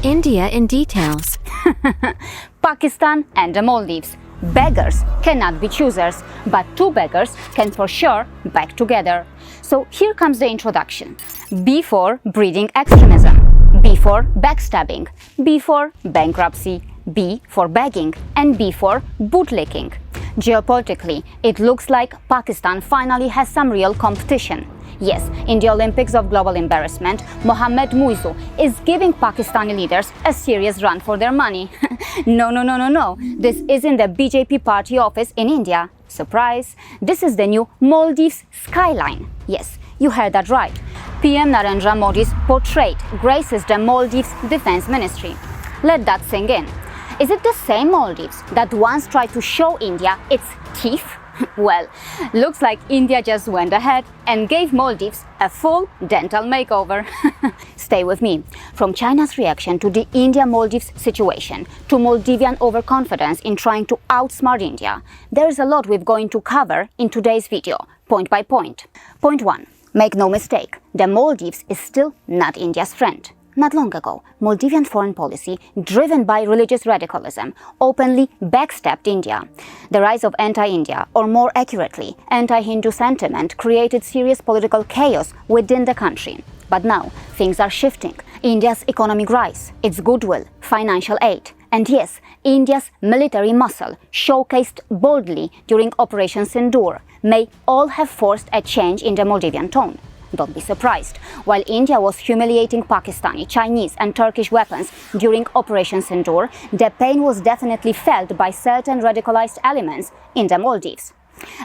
India in details. Pakistan and the Maldives. Beggars cannot be choosers, but two beggars can for sure beg together. So here comes the introduction. B for breeding extremism, B for backstabbing, B for bankruptcy, B for begging, and B for bootlicking. Geopolitically, it looks like Pakistan finally has some real competition. Yes, in the Olympics of global embarrassment, Mohammed Muizu is giving Pakistani leaders a serious run for their money. No. This isn't the BJP party office in India. Surprise! This is the new Maldives skyline. Yes, you heard that right. PM Narendra Modi's portrait graces the Maldives Defence Ministry. Let that sink in. Is it the same Maldives that once tried to show India its teeth? Well, looks like India just went ahead and gave Maldives a full dental makeover. Stay with me. From China's reaction to the India-Maldives situation to Maldivian overconfidence in trying to outsmart India, there is a lot we're going to cover in today's video, point by point. Point 1. Make no mistake, the Maldives is still not India's friend. Not long ago, Maldivian foreign policy, driven by religious radicalism, openly backstabbed India. The rise of anti-India, or more accurately, anti-Hindu sentiment, created serious political chaos within the country. But now, things are shifting. India's economic rise, its goodwill, financial aid, and yes, India's military muscle, showcased boldly during Operation Sindoor, may all have forced a change in the Maldivian tone. Don't be surprised. While India was humiliating Pakistani, Chinese and Turkish weapons during Operation Sindoor, the pain was definitely felt by certain radicalized elements in the Maldives.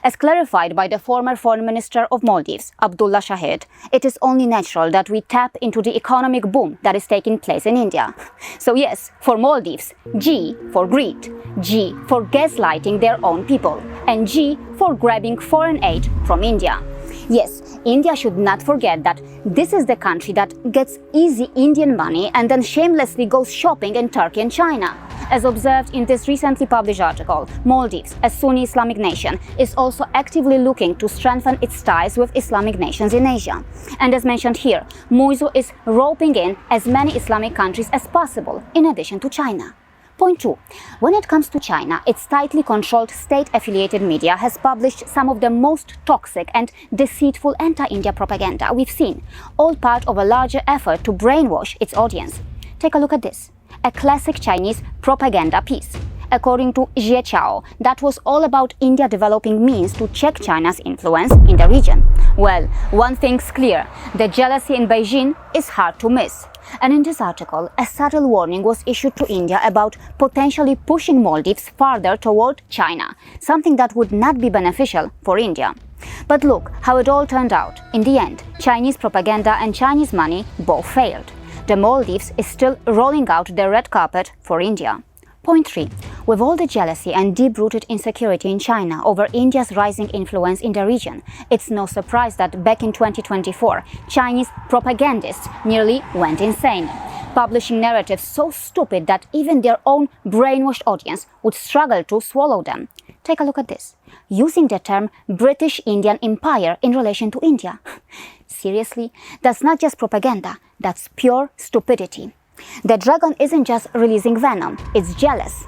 As clarified by the former Foreign Minister of Maldives, Abdullah Shahid, it is only natural that we tap into the economic boom that is taking place in India. So yes, for Maldives, G for greed, G for gaslighting their own people, and G for grabbing foreign aid from India. Yes, India should not forget that this is the country that gets easy Indian money and then shamelessly goes shopping in Turkey and China. As observed in this recently published article, Maldives, a Sunni Islamic nation, is also actively looking to strengthen its ties with Islamic nations in Asia. And as mentioned here, Muizu is roping in as many Islamic countries as possible, in addition to China. Point 2. When it comes to China, its tightly controlled state-affiliated media has published some of the most toxic and deceitful anti-India propaganda we've seen, all part of a larger effort to brainwash its audience. Take a look at this. A classic Chinese propaganda piece. According to Jie Chao, that was all about India developing means to check China's influence in the region. Well, one thing's clear, the jealousy in Beijing is hard to miss. And in this article, a subtle warning was issued to India about potentially pushing Maldives farther toward China, something that would not be beneficial for India. But look how it all turned out. In the end, Chinese propaganda and Chinese money both failed. The Maldives is still rolling out the red carpet for India. Point 3. With all the jealousy and deep-rooted insecurity in China over India's rising influence in the region, it's no surprise that back in 2024, Chinese propagandists nearly went insane, publishing narratives so stupid that even their own brainwashed audience would struggle to swallow them. Take a look at this. Using the term British Indian Empire in relation to India. Seriously? That's not just propaganda, that's pure stupidity. The dragon isn't just releasing venom, it's jealous.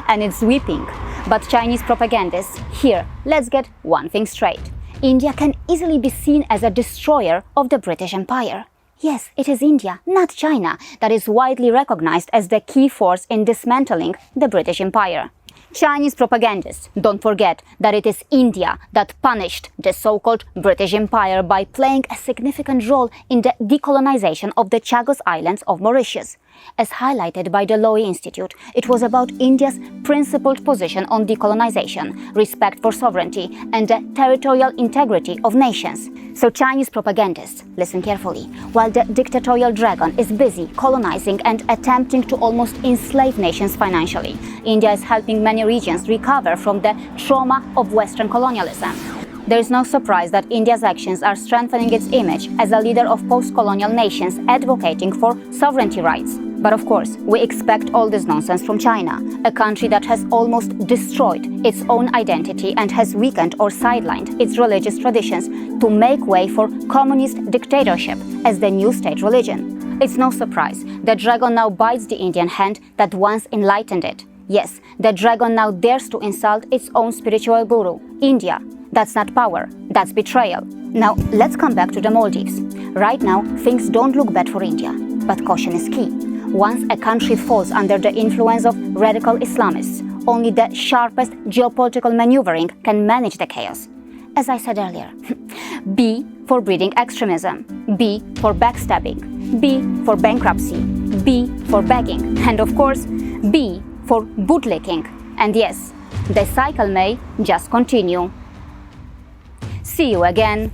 And it's weeping. But Chinese propagandists, here, let's get one thing straight. India can easily be seen as a destroyer of the British Empire. Yes, it is India, not China, that is widely recognized as the key force in dismantling the British Empire. Chinese propagandists, don't forget that it is India that punished the so-called British Empire by playing a significant role in the decolonization of the Chagos Islands of Mauritius. As highlighted by the Lowy Institute, it was about India's principled position on decolonization, respect for sovereignty, and the territorial integrity of nations. So Chinese propagandists, listen carefully, while the dictatorial dragon is busy colonizing and attempting to almost enslave nations financially, India is helping many regions recover from the trauma of Western colonialism. There is no surprise that India's actions are strengthening its image as a leader of post-colonial nations advocating for sovereignty rights. But of course, we expect all this nonsense from China, a country that has almost destroyed its own identity and has weakened or sidelined its religious traditions to make way for communist dictatorship as the new state religion. It's no surprise. The dragon now bites the Indian hand that once enlightened it. Yes, the dragon now dares to insult its own spiritual guru, India. That's not power, that's betrayal. Now, let's come back to the Maldives. Right now, things don't look bad for India, but caution is key. Once a country falls under the influence of radical Islamists, only the sharpest geopolitical maneuvering can manage the chaos. As I said earlier, B for breeding extremism, B for backstabbing, B for bankruptcy, B for begging, and of course, B for bootlicking. And yes, the cycle may just continue. See you again